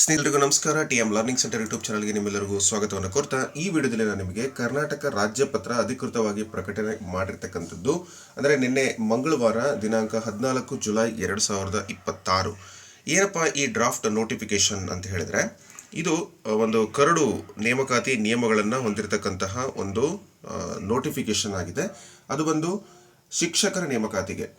ಸ್ನೇಹಿತರಿಗೂ ನಮಸ್ಕಾರ. TM learning centre YouTube ಚಾನಲ್ಗೆ ನಿಮ್ಮೆಲ್ಲರಿಗೂ ಸ್ವಾಗತವನ್ನು ಕೋರ್ತಾ ಈ ವಿಡಿಯೋದಲ್ಲಿ ನಾನು ನಿಮಗೆ ಕರ್ನಾಟಕ ರಾಜ್ಯ ಪತ್ರ ಅಧಿಕೃತವಾಗಿ ಪ್ರಕಟಣೆ ಮಾಡಿರ್ತಕ್ಕಂಥದ್ದು ಅಂದರೆ ನಿನ್ನೆ ಮಂಗಳವಾರ ದಿನಾಂಕ 14 ಜುಲೈ 2026. ಏನಪ್ಪ ಈ ಡ್ರಾಫ್ಟ್ ನೋಟಿಫಿಕೇಶನ್ ಅಂತ ಹೇಳಿದ್ರೆ, ಇದು ಒಂದು ಕರಡು ನೇಮಕಾತಿ ನಿಯಮಗಳನ್ನು ಹೊಂದಿರತಕ್ಕಂತಹ ಒಂದು ನೋಟಿಫಿಕೇಶನ್ ಆಗಿದೆ. ಅದು ಬಂದು ಶಿಕ್ಷಕರ ನೇಮಕಾತಿಗೆ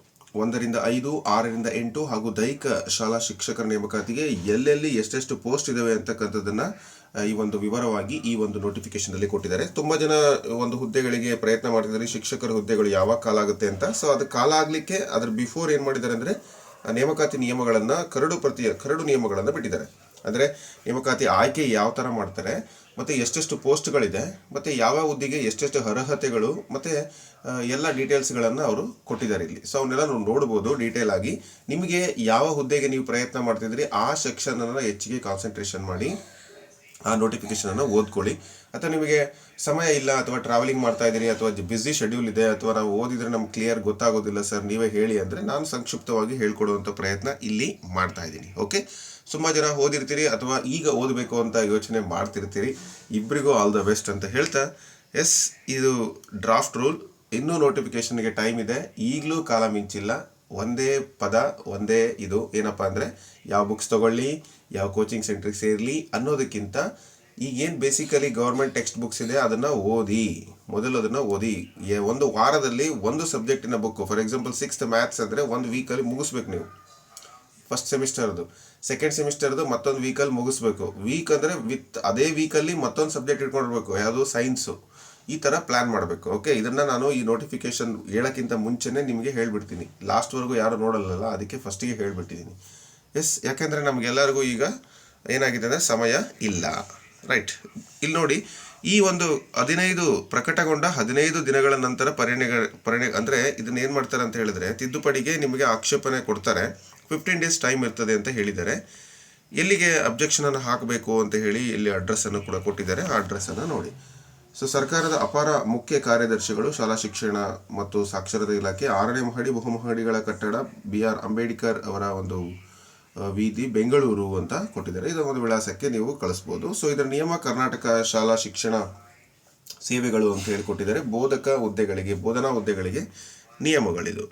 1 ರಿಂದ 5, 6 ರಿಂದ 8 ಹಾಗೂ ದೈಹಿಕ ಶಾಲಾ ಶಿಕ್ಷಕರ ನೇಮಕಾತಿಗೆ ಎಲ್ಲೆಲ್ಲಿ ಎಷ್ಟೆಷ್ಟು ಪೋಸ್ಟ್ ಇದಾವೆ ಅಂತಕ್ಕಂಥದ್ದನ್ನ ಈ ಒಂದು ವಿವರವಾಗಿ ಈ ಒಂದು ನೋಟಿಫಿಕೇಶನ್ ಅಲ್ಲಿ ಕೊಟ್ಟಿದ್ದಾರೆ. ತುಂಬಾ ಜನ ಒಂದು ಹುದ್ದೆಗಳಿಗೆ ಪ್ರಯತ್ನ ಮಾಡ್ತಿದ್ದಾರೆ, ಶಿಕ್ಷಕರ ಹುದ್ದೆಗಳು ಯಾವಾಗ ಕಾಲ ಆಗುತ್ತೆ ಅಂತ. ಸೊ ಅದು ಕಾಲ ಆಗ್ಲಿಕ್ಕೆ ಅದ್ರ ಬಿಫೋರ್ ಏನ್ ಮಾಡಿದ್ದಾರೆ ಅಂದ್ರೆ ನೇಮಕಾತಿ ನಿಯಮಗಳನ್ನ ಕರಡು ನಿಯಮಗಳನ್ನ ಬಿಟ್ಟಿದ್ದಾರೆ. ಅಂದರೆ ನೇಮಕಾತಿ ಆಯ್ಕೆ ಯಾವ ಥರ ಮಾಡ್ತಾರೆ, ಮತ್ತು ಎಷ್ಟೆಷ್ಟು ಪೋಸ್ಟ್ಗಳಿದೆ, ಮತ್ತು ಯಾವ ಹುದ್ದೆಗೆ ಎಷ್ಟೆಷ್ಟು ಅರ್ಹತೆಗಳು, ಮತ್ತು ಎಲ್ಲ ಡೀಟೇಲ್ಸ್ಗಳನ್ನು ಅವರು ಕೊಟ್ಟಿದ್ದಾರೆ ಇಲ್ಲಿ. ಸೊ ಅವನ್ನೆಲ್ಲ ನಾವು ನೋಡ್ಬೋದು ಡೀಟೇಲ್ ಆಗಿ. ನಿಮಗೆ ಯಾವ ಹುದ್ದೆಗೆ ನೀವು ಪ್ರಯತ್ನ ಮಾಡ್ತಿದ್ರಿ ಆ ಸೆಕ್ಷನನ್ನು ಹೆಚ್ಚಿಗೆ ಕಾನ್ಸಂಟ್ರೇಷನ್ ಮಾಡಿ ಆ ನೋಟಿಫಿಕೇಶನನ್ನು ಓದ್ಕೊಳ್ಳಿ. ಅಥವಾ ನಿಮಗೆ ಸಮಯ ಇಲ್ಲ, ಅಥವಾ ಟ್ರಾವೆಲಿಂಗ್ ಮಾಡ್ತಾ ಇದ್ದೀರಿ, ಅಥವಾ ಬ್ಯುಸಿ ಶೆಡ್ಯೂಲ್ ಇದೆ, ಅಥವಾ ನಾವು ಓದಿದರೆ ನಮ್ಗೆ ಕ್ಲಿಯರ್ ಗೊತ್ತಾಗೋದಿಲ್ಲ ಸರ್ ನೀವೇ ಹೇಳಿ ಅಂದರೆ ನಾನು ಸಂಕ್ಷಿಪ್ತವಾಗಿ ಹೇಳ್ಕೊಡುವಂಥ ಪ್ರಯತ್ನ ಇಲ್ಲಿ ಮಾಡ್ತಾ ಇದ್ದೀನಿ. ಓಕೆ, ಸುಮಾರು ಜನ ಓದಿರ್ತೀರಿ ಅಥವಾ ಈಗ ಓದಬೇಕು ಅಂತ ಯೋಚನೆ ಮಾಡ್ತಿರ್ತೀರಿ. ಇಬ್ಬರಿಗೂ ಆಲ್ ದ ಬೆಸ್ಟ್ ಅಂತ ಹೇಳ್ತಾ, ಎಸ್, ಇದು ಡ್ರಾಫ್ಟ್ ರೂಲ್. ಇನ್ನೂ ನೋಟಿಫಿಕೇಶನ್ಗೆ ಟೈಮ್ ಇದೆ, ಈಗಲೂ ಕಾಲ ಮಿಂಚಿಲ್ಲ. ಒಂದೇ ಪದ, ಒಂದೇ ಇದು ಏನಪ್ಪ ಅಂದರೆ ಯಾವ ಬುಕ್ಸ್ ತಗೊಳ್ಳಿ, ಯಾವ ಕೋಚಿಂಗ್ ಸೆಂಟ್ರಿಗೆ ಸೇರಲಿ ಅನ್ನೋದಕ್ಕಿಂತ ಈಗೇನು ಬೇಸಿಕಲಿ ಗೌರ್ಮೆಂಟ್ ಟೆಕ್ಸ್ಟ್ ಬುಕ್ಸ್ ಇದೆ ಅದನ್ನು ಓದಿ. ಮೊದಲು ಅದನ್ನು ಓದಿ. ಒಂದು ವಾರದಲ್ಲಿ ಒಂದು ಸಬ್ಜೆಕ್ಟಿನ book, for example 6th maths ಅಂದರೆ ಒಂದು ವೀಕಲ್ಲಿ ಮುಗಿಸ್ಬೇಕು ನೀವು. ಫಸ್ಟ್ ಸೆಮಿಸ್ಟರ್ದು, ಸೆಕೆಂಡ್ ಸೆಮಿಸ್ಟರ್ದು ಮತ್ತೊಂದು ವೀಕಲ್ಲಿ ಮುಗಿಸ್ಬೇಕು. ವೀಕ್ ಅಂದರೆ ವಿತ್ ಅದೇ ವೀಕಲ್ಲಿ ಮತ್ತೊಂದು ಸಬ್ಜೆಕ್ಟ್ ಇಟ್ಕೊಂಡಿರ್ಬೇಕು, ಯಾವುದು ಸೈನ್ಸು. ಈ ಥರ ಪ್ಲ್ಯಾನ್ ಮಾಡಬೇಕು. ಓಕೆ, ಇದನ್ನು ನಾನು ಈ ನೋಟಿಫಿಕೇಶನ್ ಹೇಳೋಕ್ಕಿಂತ ಮುಂಚೆನೇ ನಿಮಗೆ ಹೇಳ್ಬಿಡ್ತೀನಿ. ಲಾಸ್ಟ್ವರೆಗೂ ಯಾರು ನೋಡಲ್ಲ, ಅದಕ್ಕೆ ಫಸ್ಟಿಗೆ ಹೇಳ್ಬಿಟ್ಟಿದ್ದೀನಿ. ಎಸ್, ಯಾಕೆಂದರೆ ನಮಗೆಲ್ಲರಿಗೂ ಈಗ ಏನಾಗಿದೆ ಅಂದರೆ ಸಮಯ ಇಲ್ಲ. ರೈಟ್, ಇಲ್ಲಿ ನೋಡಿ, ಈ ಒಂದು 15 ಪ್ರಕಟಗೊಂಡ 15 ದಿನಗಳ ನಂತರ ಪರಿಣೆ ಅಂದರೆ ಇದನ್ನ ಏನು ಮಾಡ್ತಾರೆ ಅಂತ ಹೇಳಿದ್ರೆ, ತಿದ್ದುಪಡಿಗೆ ನಿಮಗೆ ಆಕ್ಷೇಪಣೆ ಕೊಡ್ತಾರೆ. 15 days ಟೈಮ್ ಇರ್ತದೆ ಅಂತ ಹೇಳಿದ್ದಾರೆ. ಎಲ್ಲಿಗೆ ಅಬ್ಜೆಕ್ಷನನ್ನು ಹಾಕಬೇಕು ಅಂತ ಹೇಳಿ ಇಲ್ಲಿ ಅಡ್ರೆಸ್ಸನ್ನು ಕೂಡ ಕೊಟ್ಟಿದ್ದಾರೆ. ಆ ಅಡ್ರೆಸ್ಸನ್ನು ನೋಡಿ. ಸೊ ಸರ್ಕಾರದ ಅಪರ ಮುಖ್ಯ ಕಾರ್ಯದರ್ಶಿಗಳು, ಶಾಲಾ ಶಿಕ್ಷಣ ಮತ್ತು ಸಾಕ್ಷರತಾ ಇಲಾಖೆ, 6ನೇ ಮಹಡಿ, ಬಹುಮಹಡಿಗಳ ಕಟ್ಟಡ, BR ಅಂಬೇಡ್ಕರ್ ಅವರ ಒಂದು ವೀದಿ, ಬೆಂಗಳೂರು ಅಂತ ಕೊಟ್ಟಿದ್ದಾರೆ. ಇದರ ಒಂದು ವಿಳಾಸಕ್ಕೆ ನೀವು ಕಳಿಸ್ಬೋದು. ಸೊ ಇದರ ನಿಯಮ ಕರ್ನಾಟಕ ಶಾಲಾ ಶಿಕ್ಷಣ ಸೇವೆಗಳು ಅಂತ ಹೇಳಿ ಕೊಟ್ಟಿದ್ದಾರೆ. ಬೋಧನಾ ಹುದ್ದೆಗಳಿಗೆ ನಿಯಮಗಳಿದು.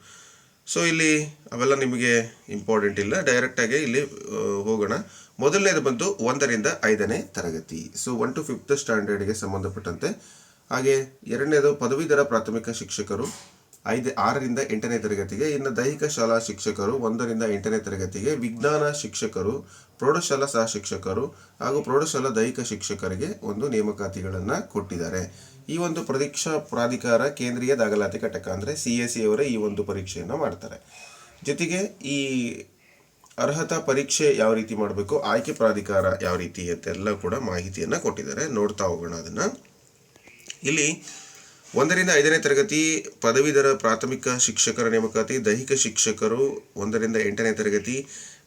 ಸೊ ಇಲ್ಲಿ ಅವೆಲ್ಲ ನಿಮಗೆ ಇಂಪಾರ್ಟೆಂಟ್ ಇಲ್ಲ, ಡೈರೆಕ್ಟಾಗಿ ಇಲ್ಲಿ ಹೋಗೋಣ. ಮೊದಲನೇದು ಬಂದು 1 ರಿಂದ 5ನೇ ತರಗತಿ, ಸೊ 1 to 5th ಸ್ಟ್ಯಾಂಡರ್ಡ್ಗೆ ಸಂಬಂಧಪಟ್ಟಂತೆ. ಹಾಗೆ ಎರಡನೇದು ಪದವೀಧರ ಪ್ರಾಥಮಿಕ ಶಿಕ್ಷಕರು 6 ರಿಂದ 8ನೇ ತರಗತಿಗೆ. ಇನ್ನು ದೈಹಿಕ ಶಾಲಾ ಶಿಕ್ಷಕರು 1 ರಿಂದ 8ನೇ ತರಗತಿಗೆ. ವಿಜ್ಞಾನ ಶಿಕ್ಷಕರು, ಪ್ರೌಢಶಾಲಾ ಸಹ ಶಿಕ್ಷಕರು ಹಾಗೂ ಪ್ರೌಢಶಾಲಾ ದೈಹಿಕ ಶಿಕ್ಷಕರಿಗೆ ಒಂದು ನೇಮಕಾತಿಗಳನ್ನು ಕೊಟ್ಟಿದ್ದಾರೆ. ಈ ಒಂದು ಪರೀಕ್ಷಾ ಪ್ರಾಧಿಕಾರ ಕೇಂದ್ರೀಯ ದಾಖಲಾತಿ ಘಟಕ ಅಂದರೆ CAC ಅವರೇ ಈ ಒಂದು ಪರೀಕ್ಷೆಯನ್ನು ಮಾಡ್ತಾರೆ. ಜೊತೆಗೆ ಈ ಅರ್ಹತಾ ಪರೀಕ್ಷೆ ಯಾವ ರೀತಿ ಮಾಡಬೇಕು, ಆಯ್ಕೆ ಪ್ರಾಧಿಕಾರ ಯಾವ ರೀತಿ ಅಂತೆಲ್ಲ ಕೂಡ ಮಾಹಿತಿಯನ್ನು ಕೊಟ್ಟಿದ್ದಾರೆ. ನೋಡ್ತಾ ಹೋಗೋಣ ಅದನ್ನು. ಇಲ್ಲಿ 1 ರಿಂದ 5ನೇ ತರಗತಿ ಪದವೀಧರ ಪ್ರಾಥಮಿಕ ಶಿಕ್ಷಕರ ನೇಮಕಾತಿ, ದೈಹಿಕ ಶಿಕ್ಷಕರು 1 ರಿಂದ 8ನೇ ತರಗತಿ,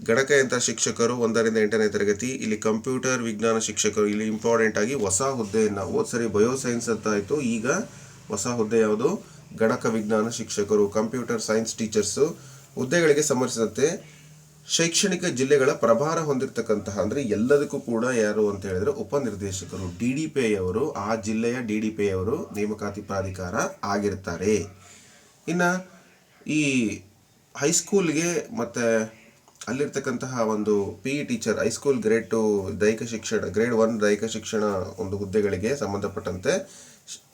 ಗಣಕಯಂತ್ರ ಶಿಕ್ಷಕರು 1 ರಿಂದ 8ನೇ ತರಗತಿ. ಇಲ್ಲಿ ಕಂಪ್ಯೂಟರ್ ವಿಜ್ಞಾನ ಶಿಕ್ಷಕರು, ಇಲ್ಲಿ ಇಂಪಾರ್ಟೆಂಟ್ ಆಗಿ ಹೊಸ ಹುದ್ದೆಯನ್ನು, ಹೋದ ಸರಿ ಬಯೋಸೈನ್ಸ್ ಅಂತ ಆಯಿತು, ಈಗ ಹೊಸ ಹುದ್ದೆ ಯಾವುದು, ಗಣಕ ವಿಜ್ಞಾನ ಶಿಕ್ಷಕರು, ಕಂಪ್ಯೂಟರ್ ಸೈನ್ಸ್ ಟೀಚರ್ಸು. ಹುದ್ದೆಗಳಿಗೆ ಸಂಬಂಧಿಸಿದಂತೆ ಶೈಕ್ಷಣಿಕ ಜಿಲ್ಲೆಗಳ ಪ್ರಭಾರ ಹೊಂದಿರತಕ್ಕಂತಹ, ಅಂದರೆ ಎಲ್ಲದಕ್ಕೂ ಕೂಡ ಯಾರು ಅಂತ ಹೇಳಿದ್ರೆ ಉಪನಿರ್ದೇಶಕರು, DDPI ಅವರು, ಆ ಜಿಲ್ಲೆಯ DDPI ಅವರು ನೇಮಕಾತಿ ಪ್ರಾಧಿಕಾರ ಆಗಿರ್ತಾರೆ. ಇನ್ನು ಈ ಹೈಸ್ಕೂಲ್ಗೆ ಮತ್ತು ಅಲ್ಲಿರ್ತಕ್ಕಂತಹ ಒಂದು PE ಟೀಚರ್, ಹೈಸ್ಕೂಲ್ ಗ್ರೇಡ್ 2 ದೈಹಿಕ ಶಿಕ್ಷಣ, ಗ್ರೇಡ್ 1 ದೈಹಿಕ ಶಿಕ್ಷಣ ಒಂದು ಹುದ್ದೆಗಳಿಗೆ ಸಂಬಂಧಪಟ್ಟಂತೆ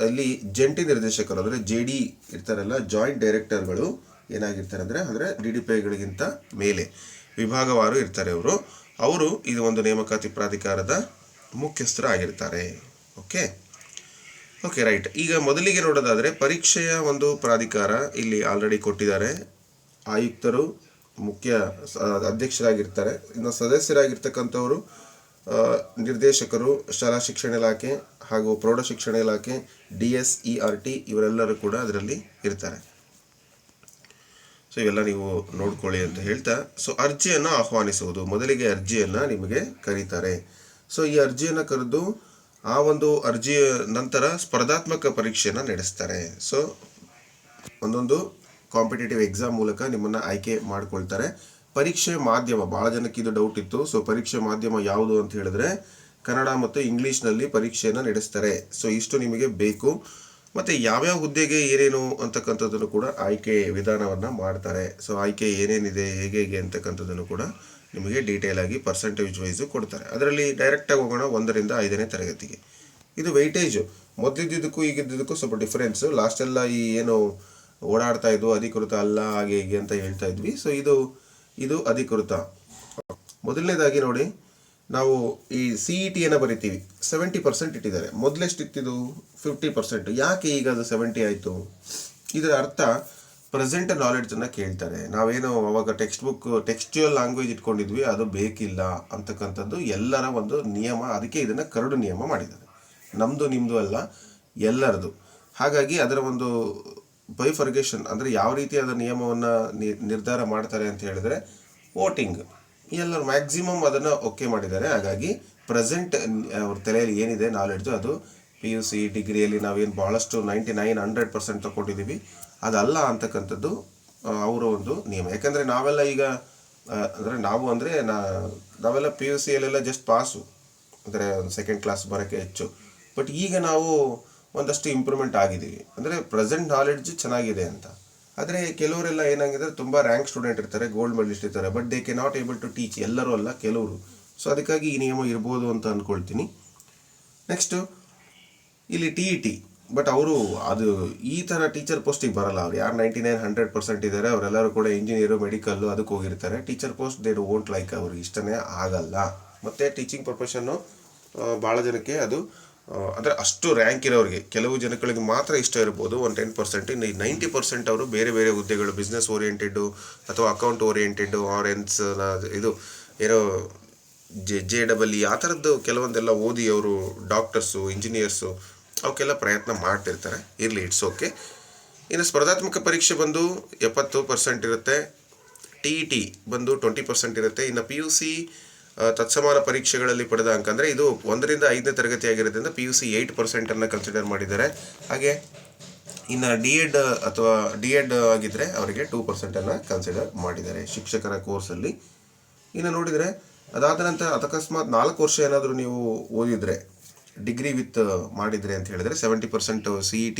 ಅಲ್ಲಿ ಜಂಟಿ ನಿರ್ದೇಶಕರು ಅಂದರೆ JD ಇರ್ತಾರಲ್ಲ, ಜಾಯಿಂಟ್ ಡೈರೆಕ್ಟರ್ಗಳು ಏನಾಗಿರ್ತಾರೆ ಅಂದರೆ DDPIಗಳಿಗಿಂತ ಮೇಲೆ ವಿಭಾಗವಾರು ಇರ್ತಾರೆ ಅವರು ಇದು ಒಂದು ನೇಮಕಾತಿ ಪ್ರಾಧಿಕಾರದ ಮುಖ್ಯಸ್ಥರಾಗಿರ್ತಾರೆ. Okay right. ಈಗ ಮೊದಲಿಗೆ ನೋಡೋದಾದರೆ ಪರೀಕ್ಷೆಯ ಒಂದು ಪ್ರಾಧಿಕಾರ ಇಲ್ಲಿ ಆಲ್ರೆಡಿ ಕೊಟ್ಟಿದ್ದಾರೆ. ಆಯುಕ್ತರು ಮುಖ್ಯ ಅಧ್ಯಕ್ಷರಾಗಿರ್ತಾರೆ. ಇನ್ನು ಸದಸ್ಯರಾಗಿರ್ತಕ್ಕಂಥವರು ನಿರ್ದೇಶಕರು, ಶಾಲಾ ಶಿಕ್ಷಣ ಇಲಾಖೆ ಹಾಗೂ ಪ್ರೌಢ ಶಿಕ್ಷಣ ಇಲಾಖೆ, DS, ERT ಇವರೆಲ್ಲರೂ ಕೂಡ ಅದರಲ್ಲಿ ಇರ್ತಾರೆ. ಸೊ ಇವೆಲ್ಲ ನೀವು ನೋಡ್ಕೊಳ್ಳಿ ಅಂತ ಹೇಳ್ತಾ, ಸೊ ಅರ್ಜಿಯನ್ನು ಆಹ್ವಾನಿಸುವುದು, ಮೊದಲಿಗೆ ಅರ್ಜಿಯನ್ನು ನಿಮಗೆ ಕರೀತಾರೆ. ಸೊ ಈ ಅರ್ಜಿಯನ್ನು ಕರೆದು ಆ ಒಂದು ಅರ್ಜಿಯ ನಂತರ ಸ್ಪರ್ಧಾತ್ಮಕ ಪರೀಕ್ಷೆಯನ್ನು ನಡೆಸ್ತಾರೆ. ಸೊ ಒಂದೊಂದು ಕಾಂಪಿಟೇಟಿವ್ ಎಕ್ಸಾಮ್ ಮೂಲಕ ನಿಮ್ಮನ್ನು ಆಯ್ಕೆ ಮಾಡ್ಕೊಳ್ತಾರೆ. ಪರೀಕ್ಷೆ ಮಾಧ್ಯಮ, ಭಾಳ ಜನಕ್ಕೆ ಇದು ಡೌಟ್ ಇತ್ತು. ಸೊ ಪರೀಕ್ಷೆ ಮಾಧ್ಯಮ ಯಾವುದು ಅಂತ ಹೇಳಿದ್ರೆ ಕನ್ನಡ ಮತ್ತು ಇಂಗ್ಲೀಷ್ನಲ್ಲಿ ಪರೀಕ್ಷೆಯನ್ನು ನಡೆಸ್ತಾರೆ. ಸೊ ಇಷ್ಟು ನಿಮಗೆ ಬೇಕು. ಮತ್ತು ಯಾವ್ಯಾವ ಹುದ್ದೆಗೆ ಏನೇನು ಅಂತಕ್ಕಂಥದ್ದನ್ನು ಕೂಡ ಆಯ್ಕೆ ವಿಧಾನವನ್ನು ಮಾಡ್ತಾರೆ. ಸೊ ಆಯ್ಕೆ ಏನೇನಿದೆ, ಹೇಗೆ ಅಂತಕ್ಕಂಥದ್ದನ್ನು ಕೂಡ ನಿಮಗೆ ಡೀಟೇಲ್ ಆಗಿ ಪರ್ಸೆಂಟೇಜ್ ವೈಸು ಕೊಡ್ತಾರೆ. ಅದರಲ್ಲಿ ಡೈರೆಕ್ಟಾಗಿ ಹೋಗೋಣ 1ರಿಂದ 5ನೇ ತರಗತಿಗೆ. ಇದು ವೆಯ್ಟೇಜು ಮೊದಲಿದ್ದಕ್ಕೂ ಈಗಿದ್ದಕ್ಕೂ ಸ್ವಲ್ಪ ಡಿಫರೆನ್ಸು. ಲಾಸ್ಟೆಲ್ಲ ಈ ಏನು ಓಡಾಡ್ತಾ ಇದ್ವು ಅಧಿಕೃತ ಅಲ್ಲ ಹಾಗೆ ಹೀಗೆ ಅಂತ ಹೇಳ್ತಾ ಇದ್ವಿ. ಸೊ ಇದು ಅಧಿಕೃತ. ಮೊದಲನೇದಾಗಿ ನೋಡಿ, ನಾವು ಈ CET ಬರಿತೀವಿ, 70% ಇಟ್ಟಿದ್ದಾರೆ. ಮೊದಲೆಷ್ಟಿತ್ತಿದ್ದು 50%. ಯಾಕೆ ಈಗ ಅದು 70 ಆಯಿತು? ಇದರ ಅರ್ಥ ಪ್ರೆಸೆಂಟ್ ನಾಲೆಡ್ಜನ್ನು ಕೇಳ್ತಾರೆ. ನಾವೇನು ಅವಾಗ ಟೆಕ್ಸ್ಚುಯಲ್ ಲ್ಯಾಂಗ್ವೇಜ್ ಇಟ್ಕೊಂಡಿದ್ವಿ, ಅದು ಬೇಕಿಲ್ಲ ಅಂತಕ್ಕಂಥದ್ದು ಎಲ್ಲರ ಒಂದು ನಿಯಮ. ಅದಕ್ಕೆ ಇದನ್ನು ಕರಡು ನಿಯಮ ಮಾಡಿದ್ದಾರೆ. ನಮ್ಮದು ನಿಮ್ಮದು ಅಲ್ಲ, ಎಲ್ಲರದು. ಹಾಗಾಗಿ ಅದರ ಒಂದು ಬೈಫರ್ಗೇಷನ್ ಅಂದರೆ ಯಾವ ರೀತಿಯಾದ ನಿಯಮವನ್ನು ನಿರ್ಧಾರ ಮಾಡ್ತಾರೆ ಅಂತ ಹೇಳಿದ್ರೆ ವೋಟಿಂಗ್. ಎಲ್ಲರೂ ಮ್ಯಾಕ್ಸಿಮಮ್ ಅದನ್ನು ಓಕೆ ಮಾಡಿದ್ದಾರೆ. ಹಾಗಾಗಿ ಪ್ರೆಸೆಂಟ್ ಅವ್ರ ತಲೆಯಲ್ಲಿ ಏನಿದೆ ನಾಲೆಡ್ಜು ಅದು PUC ಡಿಗ್ರಿಯಲ್ಲಿ ನಾವೇನು ಭಾಳಷ್ಟು 99-100% ತಗೊಂಡಿದ್ದೀವಿ ಅದಲ್ಲ ಅಂತಕ್ಕಂಥದ್ದು ಅವರ ಒಂದು ನಿಯಮ. ಯಾಕಂದರೆ ನಾವೆಲ್ಲ ಈಗ ನಾವೆಲ್ಲ PUCಯಲ್ಲೆಲ್ಲ ಜಸ್ಟ್ ಪಾಸು, ಅಂದರೆ ಸೆಕೆಂಡ್ ಕ್ಲಾಸ್ ಬರೋಕ್ಕೆ ಹೆಚ್ಚು. ಬಟ್ ಈಗ ನಾವು ಒಂದಷ್ಟು ಇಂಪ್ರೂವ್ಮೆಂಟ್ ಆಗಿದ್ದೀವಿ, ಅಂದರೆ ಪ್ರೆಸೆಂಟ್ ನಾಲೆಡ್ಜ್ ಚೆನ್ನಾಗಿದೆ ಅಂತ. ಆದರೆ ಕೆಲವರೆಲ್ಲ ಏನಾಗಿದೆ, ತುಂಬ ರ್ಯಾಂಕ್ ಸ್ಟೂಡೆಂಟ್ ಇರ್ತಾರೆ, ಗೋಲ್ಡ್ ಮೆಡಲಿಸ್ಟ್ ಇರ್ತಾರೆ, ಬಟ್ ದೇ ಕೆ ನಾಟ್ ಏಬಲ್ ಟು ಟೀಚ್. ಎಲ್ಲರೂ ಅಲ್ಲ, ಕೆಲವರು. ಸೊ ಅದಕ್ಕಾಗಿ ಈ ನಿಯಮ ಇರ್ಬೋದು ಅಂತ ಅಂದ್ಕೊಳ್ತೀನಿ. ನೆಕ್ಸ್ಟು ಇಲ್ಲಿ TET. ಬಟ್ ಅವರು ಅದು ಈ ಥರ ಟೀಚರ್ ಪೋಸ್ಟಿಗೆ ಬರಲ್ಲ. ಅವ್ರು ಯಾರು 99-100% ಇದ್ದಾರೆ ಅವರೆಲ್ಲರೂ ಕೂಡ ಇಂಜಿನಿಯರು, ಮೆಡಿಕಲ್ಲು ಅದಕ್ಕೆ ಹೋಗಿರ್ತಾರೆ. Teacher post they won't like, ಅವ್ರಿಗೆ ಇಷ್ಟನೇ ಆಗಲ್ಲ. ಮತ್ತು ಟೀಚಿಂಗ್ ಪ್ರೊಫೆಷನ್ನು ಭಾಳ ಜನಕ್ಕೆ ಅದು ಅಂದರೆ ಅಷ್ಟು ರ್ಯಾಂಕ್ ಇರೋರಿಗೆ, ಕೆಲವು ಜನಗಳಿಗೆ ಮಾತ್ರ ಇಷ್ಟ ಇರ್ಬೋದು, ಒಂದು 10%. ಇನ್ನು 90% ಅವರು ಬೇರೆ ಬೇರೆ ಹುದ್ದೆಗಳು, ಬಿಸ್ನೆಸ್ ಓರಿಯೆಂಟೆಡ್ಡು ಅಥವಾ ಅಕೌಂಟ್ ಓರಿಯೆಂಟೆಡ್ಡು, ಇದು ಏನೋ JEE ಆ ಥರದ್ದು ಕೆಲವೊಂದೆಲ್ಲ ಓದಿ ಅವರು ಡಾಕ್ಟರ್ಸು, ಇಂಜಿನಿಯರ್ಸು ಅವಕ್ಕೆಲ್ಲ ಪ್ರಯತ್ನ ಮಾಡ್ತಿರ್ತಾರೆ. ಇರಲಿ, ಇಟ್ಸ್ ಓಕೆ. ಇನ್ನು ಸ್ಪರ್ಧಾತ್ಮಕ ಪರೀಕ್ಷೆ ಬಂದು 70% ಇರುತ್ತೆ. TET ಬಂದು 20% ಇರುತ್ತೆ. ಇನ್ನು PUC ತತ್ಸಮಾನ ಪರೀಕ್ಷೆಗಳಲ್ಲಿ ಪಡೆದ ಅಂಕ, ಅಂದರೆ ಇದು 1ರಿಂದ 5ನೇ ತರಗತಿ ಆಗಿರೋದ್ರಿಂದ PUC 8% ಕನ್ಸಿಡರ್ ಮಾಡಿದ್ದಾರೆ. ಹಾಗೆ ಇನ್ನು D.Ed ಆಗಿದ್ದರೆ ಅವರಿಗೆ 2% ಕನ್ಸಿಡರ್ ಮಾಡಿದ್ದಾರೆ ಶಿಕ್ಷಕರ ಕೋರ್ಸಲ್ಲಿ. ಇನ್ನು ನೋಡಿದರೆ ಅದಾದ ನಂತರ ಅಕಸ್ಮಾತ್ 4 ವರ್ಷ ಏನಾದರೂ ನೀವು ಓದಿದರೆ, ಡಿಗ್ರಿ ವಿತ್ ಮಾಡಿದರೆ ಅಂತ ಹೇಳಿದರೆ 70% CET,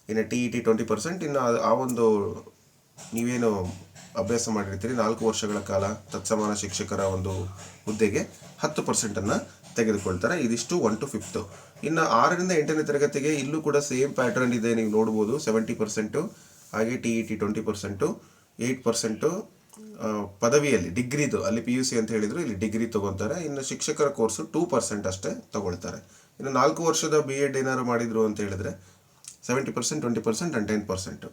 ಇನ್ನು TET 20%. ಇನ್ನು ಆ ಒಂದು ನೀವೇನು ಅಭ್ಯಾಸ ಮಾಡಿರ್ತೀರಿ 4 ವರ್ಷಗಳ ಕಾಲ ತತ್ಸಮಾನ ಶಿಕ್ಷಕರ ಒಂದು ಹುದ್ದೆಗೆ 10% ತೆಗೆದುಕೊಳ್ತಾರೆ. ಇದಿಷ್ಟು 1 to 5th. ಇನ್ನು 6ರಿಂದ 8ನೇ ತರಗತಿಗೆ ಇಲ್ಲೂ ಕೂಡ ಸೇಮ್ ಪ್ಯಾಟರ್ನ್ ಇದೆ, ನೀವು ನೋಡ್ಬೋದು. 70%, ಹಾಗೆ TET 20%, 8% ಪದವಿಯಲ್ಲಿ ಡಿಗ್ರಿದು, ಅಲ್ಲಿ PUC ಅಂತ ಹೇಳಿದ್ರು, ಇಲ್ಲಿ ಡಿಗ್ರಿ ತೊಗೊತಾರೆ. ಇನ್ನು ಶಿಕ್ಷಕರ ಕೋರ್ಸು 2% ಅಷ್ಟೇ ತಗೊಳ್ತಾರೆ. ಇನ್ನು 4 ವರ್ಷದ B.Ed ಏನಾದ್ರು ಮಾಡಿದ್ರು ಅಂತ ಹೇಳಿದ್ರೆ 70%, 20% and 10%.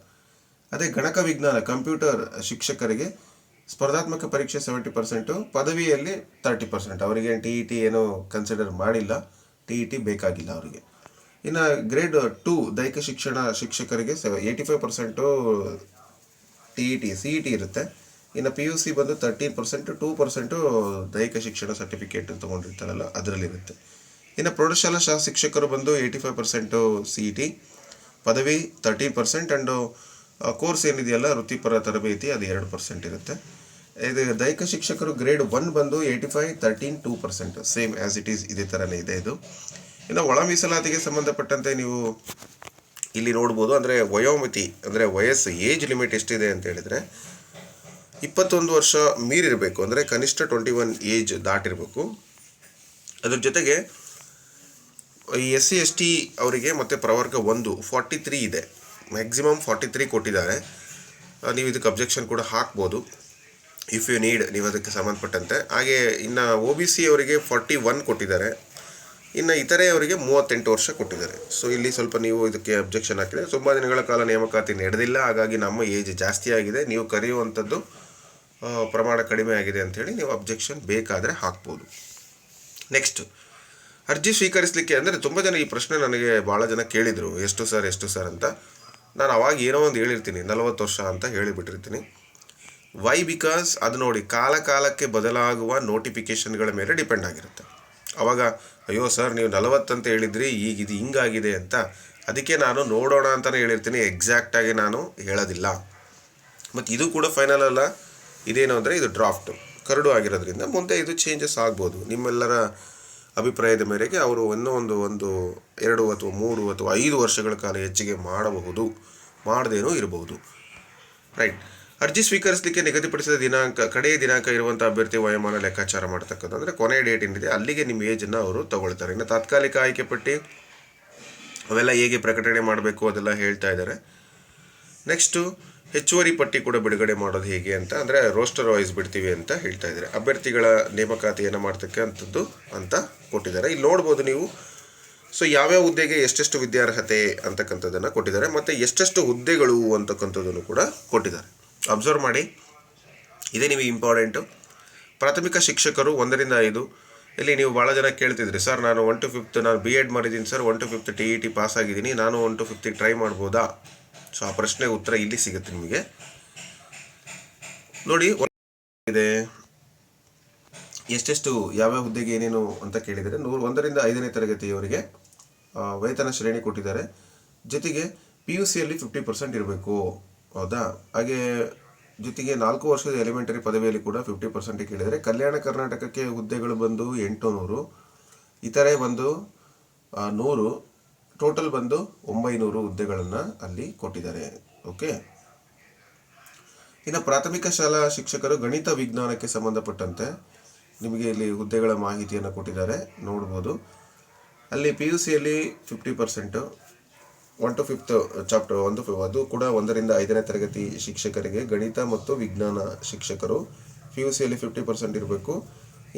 ಅದೇ ಗಣಕ ವಿಜ್ಞಾನ, ಕಂಪ್ಯೂಟರ್ ಶಿಕ್ಷಕರಿಗೆ ಸ್ಪರ್ಧಾತ್ಮಕ ಪರೀಕ್ಷೆ 70%, ಪದವಿಯಲ್ಲಿ 30%. ಅವರಿಗೆ TET ಏನೋ ಕನ್ಸಿಡರ್ ಮಾಡಿಲ್ಲ, TET ಬೇಕಾಗಿಲ್ಲ ಅವರಿಗೆ. ಇನ್ನು ಗ್ರೇಡ್ 2 ದೈಹಿಕ ಶಿಕ್ಷಣ ಶಿಕ್ಷಕರಿಗೆ 85% TET CET ಇರುತ್ತೆ. ಇನ್ನು PUC ಬಂದು 13%, 2% ದೈಹಿಕ ಶಿಕ್ಷಣ ಸರ್ಟಿಫಿಕೇಟ್ ತೊಗೊಂಡಿರ್ತಾರಲ್ಲ ಅದರಲ್ಲಿರುತ್ತೆ. ಇನ್ನು ಪ್ರೌಢಶಾಲಾ ಶಿಕ್ಷಕರು ಬಂದು 85% CET, ಪದವಿ 13% ಆ್ಯಂಡ್ ಕೋರ್ಸ್ ಏನಿದೆಯಲ್ಲ ವೃತ್ತಿಪರ ತರಬೇತಿ ಅದು 2% ಇರುತ್ತೆ. ಇದು ದೈಹಿಕ ಶಿಕ್ಷಕರು ಗ್ರೇಡ್ 1 ಬಂದು 85, 13, 2%, ಸೇಮ್ ಆ್ಯಸ್ ಇಟ್ ಈಸ್ ಇದೇ ಥರನೇ ಇದೆ ಇದು. ಇನ್ನು ಒಳ ಮೀಸಲಾತಿಗೆ ಸಂಬಂಧಪಟ್ಟಂತೆ ನೀವು ಇಲ್ಲಿ ನೋಡ್ಬೋದು. ಅಂದರೆ ವಯೋಮಿತಿ, ಅಂದರೆ ವಯಸ್ಸು, ಏಜ್ ಲಿಮಿಟ್ ಎಷ್ಟಿದೆ ಅಂತ ಹೇಳಿದರೆ 21 ವರ್ಷ ಮೀರಿರಬೇಕು, ಅಂದರೆ ಕನಿಷ್ಠ 21 ಏಜ್ ದಾಟಿರಬೇಕು. ಅದ್ರ ಜೊತೆಗೆ ಈ SC ST ಅವರಿಗೆ ಮತ್ತು ಪ್ರವರ್ಗ 1 43 ಇದೆ, ಮ್ಯಾಕ್ಸಿಮಮ್ 43 ಕೊಟ್ಟಿದ್ದಾರೆ. ನೀವು ಇದಕ್ಕೆ ಅಬ್ಜೆಕ್ಷನ್ ಕೂಡ ಹಾಕ್ಬೋದು ಇಫ್ ಯು ನೀಡ್, ನೀವು ಅದಕ್ಕೆ ಸಂಬಂಧಪಟ್ಟಂತೆ. ಹಾಗೆ ಇನ್ನು OBC ಅವರಿಗೆ 41 ಕೊಟ್ಟಿದ್ದಾರೆ. ಇನ್ನು ಇತರೆ ಅವರಿಗೆ 38 ವರ್ಷ ಕೊಟ್ಟಿದ್ದಾರೆ. ಸೊ ಇಲ್ಲಿ ಸ್ವಲ್ಪ ನೀವು ಇದಕ್ಕೆ ಅಬ್ಜೆಕ್ಷನ್ ಹಾಕಿದರೆ, ತುಂಬ ದಿನಗಳ ಕಾಲ ನೇಮಕಾತಿ ನಡೆದಿಲ್ಲ, ಹಾಗಾಗಿ ನಮ್ಮ ಏಜ್ ಜಾಸ್ತಿ ಆಗಿದೆ, ನೀವು ಕರೆಯುವಂಥದ್ದು ಪ್ರಮಾಣ ಕಡಿಮೆ ಆಗಿದೆ ಅಂಥೇಳಿ ನೀವು ಅಬ್ಜೆಕ್ಷನ್ ಬೇಕಾದರೆ ಹಾಕ್ಬೋದು. ನೆಕ್ಸ್ಟ್, ಅರ್ಜಿ ಸ್ವೀಕರಿಸಲಿಕ್ಕೆ, ಅಂದರೆ ತುಂಬ ಜನ ಈ ಪ್ರಶ್ನೆ ನನಗೆ ಭಾಳ ಜನ ಕೇಳಿದರು, ಎಷ್ಟು ಸರ್ ಅಂತ. ನಾನು ಅವಾಗ ಏನೋ ಒಂದು ಹೇಳಿರ್ತೀನಿ, 40 ವರ್ಷ ಅಂತ ಹೇಳಿಬಿಟ್ಟಿರ್ತೀನಿ. ವೈ? ಬಿಕಾಸ್ ಅದು ನೋಡಿ ಕಾಲಕ್ಕೆ ಬದಲಾಗುವ ನೋಟಿಫಿಕೇಷನ್ಗಳ ಮೇಲೆ ಡಿಪೆಂಡ್ ಆಗಿರುತ್ತೆ. ಆವಾಗ ಅಯ್ಯೋ ಸರ್ ನೀವು 40 ಅಂತ ಹೇಳಿದ್ರಿ, ಈಗ ಇದು ಹಿಂಗಾಗಿದೆ ಅಂತ, ಅದಕ್ಕೆ ನಾನು ನೋಡೋಣ ಅಂತಲೇ ಹೇಳಿರ್ತೀನಿ, ಎಕ್ಸಾಕ್ಟಾಗಿ ನಾನು ಹೇಳೋದಿಲ್ಲ. ಮತ್ತು ಇದು ಕೂಡ ಫೈನಲ್ ಅಲ್ಲ, ಇದೇನು ಅಂದರೆ ಇದು ಡ್ರಾಫ್ಟು ಕರಡು ಆಗಿರೋದ್ರಿಂದ ಮುಂದೆ ಇದು ಚೇಂಜಸ್ ಆಗ್ಬೋದು. ನಿಮ್ಮೆಲ್ಲರ ಅಭಿಪ್ರಾಯದ ಮೇರೆಗೆ ಅವರು ಒಂದು 2 ಅಥವಾ 3 ಅಥವಾ 5 ವರ್ಷಗಳ ಕಾಲ ಹೆಚ್ಚಿಗೆ ಮಾಡಬಹುದು, ಮಾಡದೇನೂ ಇರಬಹುದು. ರೈಟ್. ಅರ್ಜಿ ಸ್ವೀಕರಿಸಲಿಕ್ಕೆ ನಿಗದಿಪಡಿಸಿದ ಕಡೆಯ ದಿನಾಂಕ ಇರುವಂಥ ಅಭ್ಯರ್ಥಿ ವಯೋಮಾನ ಲೆಕ್ಕಾಚಾರ ಮಾಡ್ತಕ್ಕದ್ದು, ಅಂದರೆ ಕೊನೆಯ ಡೇಟ್ ಏನಿದೆ ಅಲ್ಲಿಗೆ ನಿಮ್ಮ ಏಜನ್ನು ಅವರು ತಗೊಳ್ತಾರೆ. ಇನ್ನು ತಾತ್ಕಾಲಿಕ ಆಯ್ಕೆ ಪಟ್ಟಿ ಅವೆಲ್ಲ ಹೇಗೆ ಪ್ರಕಟಣೆ ಮಾಡಬೇಕು ಅದೆಲ್ಲ ಹೇಳ್ತಾ ಇದ್ದಾರೆ. ನೆಕ್ಸ್ಟು ಹೆಚ್ಚುವರಿ ಪಟ್ಟಿ ಕೂಡ ಬಿಡುಗಡೆ ಮಾಡೋದು ಹೇಗೆ ಅಂತ, ಅಂದರೆ ರೋಸ್ಟರ್ ವೈಸ್ ಬಿಡ್ತೀವಿ ಅಂತ ಹೇಳ್ತಾ ಇದ್ದಾರೆ. ಅಭ್ಯರ್ಥಿಗಳ ನೇಮಕಾತಿಯನ್ನು ಮಾಡ್ತಕ್ಕಂಥದ್ದು ಅಂತ ಕೊಟ್ಟಿದ್ದಾರೆ. ಇಲ್ಲಿ ನೋಡ್ಬೋದು ನೀವು. ಸೊ ಯಾವ್ಯಾವ ಹುದ್ದೆಗೆ ಎಷ್ಟೆಷ್ಟು ವಿದ್ಯಾರ್ಹತೆ ಅಂತಕ್ಕಂಥದ್ದನ್ನು ಕೊಟ್ಟಿದ್ದಾರೆ, ಮತ್ತು ಎಷ್ಟೆಷ್ಟು ಹುದ್ದೆಗಳು ಅಂತಕ್ಕಂಥದ್ದನ್ನು ಕೂಡ ಕೊಟ್ಟಿದ್ದಾರೆ. ಅಬ್ಸರ್ವ್ ಮಾಡಿ, ಇದೇ ನಿಮಗೆ ಇಂಪಾರ್ಟೆಂಟು. ಪ್ರಾಥಮಿಕ ಶಿಕ್ಷಕರು 1 ರಿಂದ 5. ಇಲ್ಲಿ ನೀವು ಭಾಳ ಜನ ಕೇಳ್ತಿದ್ರಿ, ಸರ್ ನಾನು 1 to 5 ನಾನು B.Ed ಮಾಡಿದ್ದೀನಿ ಸರ್, 1 to 5 TET ಪಾಸ್ ಆಗಿದ್ದೀನಿ, ನಾನು 1 to 5 ಟ್ರೈ ಮಾಡ್ಬೋದಾ? ಸೊ ಆ ಪ್ರಶ್ನೆಗೆ ಉತ್ತರ ಇಲ್ಲಿ ಸಿಗುತ್ತೆ ನಿಮಗೆ. ನೋಡಿ ಇದೆ ಎಷ್ಟೆಷ್ಟು ಯಾವ್ಯಾವ ಹುದ್ದೆಗೆ ಏನೇನು ಅಂತ ಕೇಳಿದರೆ 1 ರಿಂದ 5ನೇ ತರಗತಿಯವರಿಗೆ ವೇತನ ಶ್ರೇಣಿ ಕೊಟ್ಟಿದ್ದಾರೆ. ಜೊತೆಗೆ PUCಯಲ್ಲಿ 50% ಇರಬೇಕು, ಹೌದಾ? ಹಾಗೆ ಜೊತೆಗೆ 4 ವರ್ಷದ ಎಲಿಮೆಂಟರಿ ಪದವಿಯಲ್ಲಿ ಕೂಡ 50% ಕೇಳಿದರೆ. ಕಲ್ಯಾಣ ಕರ್ನಾಟಕಕ್ಕೆ ಹುದ್ದೆಗಳು ಬಂದು 800, ಇತರೆ ಬಂದು 100, ಟೋಟಲ್ ಬಂದು 900 ಹುದ್ದೆಗಳನ್ನು ಅಲ್ಲಿ ಕೊಟ್ಟಿದ್ದಾರೆ. ಓಕೆ. ಇನ್ನು ಪ್ರಾಥಮಿಕ ಶಾಲಾ ಶಿಕ್ಷಕರು ಗಣಿತ ವಿಜ್ಞಾನಕ್ಕೆ ಸಂಬಂಧಪಟ್ಟಂತೆ ನಿಮಗೆ ಇಲ್ಲಿ ಹುದ್ದೆಗಳ ಮಾಹಿತಿಯನ್ನು ಕೊಟ್ಟಿದ್ದಾರೆ, ನೋಡ್ಬೋದು. ಅಲ್ಲಿ PUCಯಲ್ಲಿ 50%, 1 to 5 ಚಾಪ್ಟರ್ ಅದು ಕೂಡ 1 ರಿಂದ 5ನೇ ತರಗತಿ ಶಿಕ್ಷಕರಿಗೆ ಗಣಿತ ಮತ್ತು ವಿಜ್ಞಾನ ಶಿಕ್ಷಕರು PUCಯಲ್ಲಿ 50% ಇರಬೇಕು.